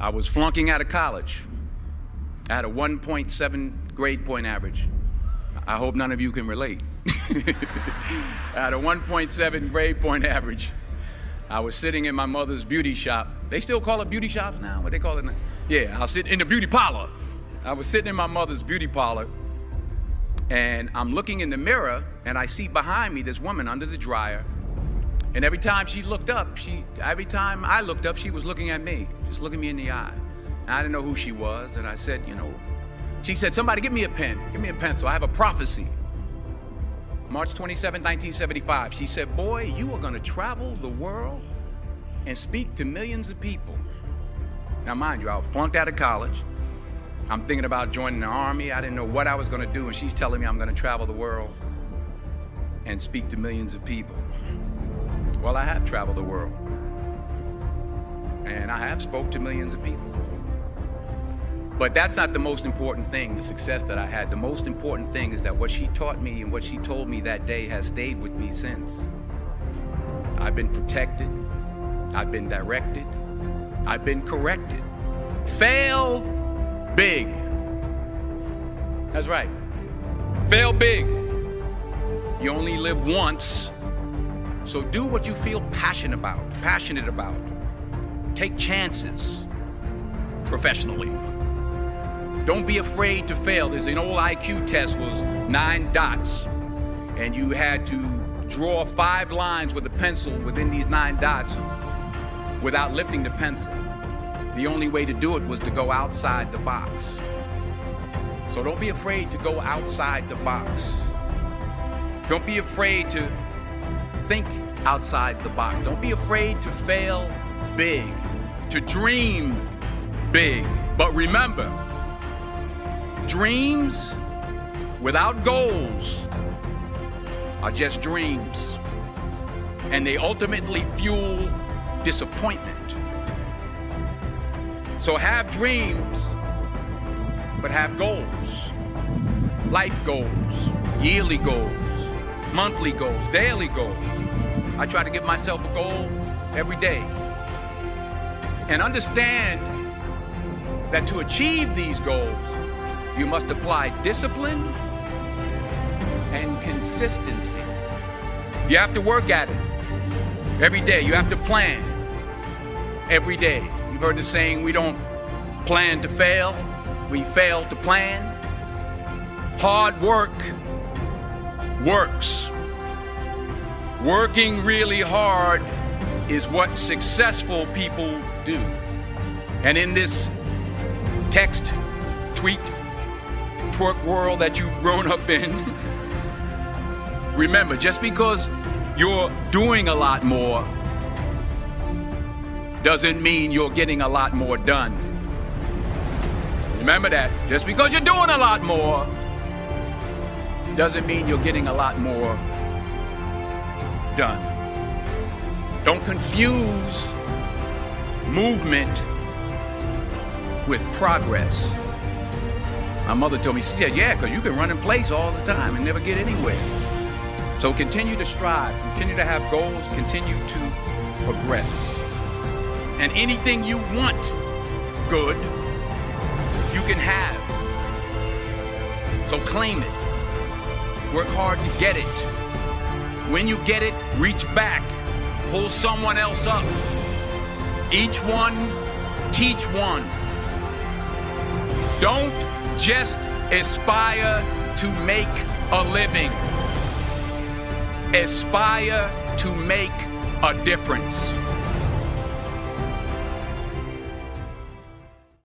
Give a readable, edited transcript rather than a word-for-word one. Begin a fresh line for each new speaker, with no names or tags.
I was flunking out of college. I had a 1.7 grade point average. I hope none of you can relate. I had a 1.7 grade point average. I was sitting in my mother's beauty shop. They still call it beauty shops now? What they call it now? Yeah, I'll sit in the beauty parlor. I was sitting in my mother's beauty parlor, and I'm looking in the mirror, and I see behind me this woman under the dryer. And every time she looked up, every time I looked up, she was looking at me, just looking me in the eye. And I didn't know who she was, and I said, she said, somebody give me a pen, give me a pencil, I have a prophecy. March 27, 1975, she said, boy, you are gonna travel the world and speak to millions of people. Now mind you, I was flunked out of college. I'm thinking about joining the army. I didn't know what I was gonna do, and she's telling me I'm gonna travel the world and speak to millions of people. Well, I have traveled the world, and I have spoke to millions of people. But that's not the most important thing, the success that I had. The most important thing is that what she taught me and what she told me that day has stayed with me since. I've been protected, I've been directed, I've been corrected. Fail big. That's right. Fail big. You only live once, so do what you feel passionate about. Take chances professionally. Don't be afraid to fail. There's an old IQ test, was 9 dots, and you had to draw 5 lines with a pencil within these 9 dots without lifting the pencil. The only way to do it was to go outside the box. So don't be afraid to go outside the box. Don't be afraid to think outside the box. Don't be afraid to fail big, to dream big. But remember, dreams without goals are just dreams, and they ultimately fuel disappointment. So have dreams, but have goals. Life goals, yearly goals, monthly goals, daily goals. I try to give myself a goal every day. And understand that to achieve these goals, you must apply discipline and consistency. You have to work at it every day. You have to plan every day. You've heard the saying, we don't plan to fail, we fail to plan. Hard work works. Working really hard is what successful people do. And in this text, tweet, twerk world that you've grown up in, remember, just because you're doing a lot more doesn't mean you're getting a lot more done. Remember that. Just because you're doing a lot more doesn't mean you're getting a lot more done. Don't confuse movement with progress. My mother told me, she said, yeah, because you can run in place all the time and never get anywhere. So continue to strive, continue to have goals, continue to progress. And anything you want good, you can have. So claim it. Work hard to get it. When you get it, reach back. Pull someone else up. Each one, teach one. Don't just aspire to make a living. Aspire to make a difference.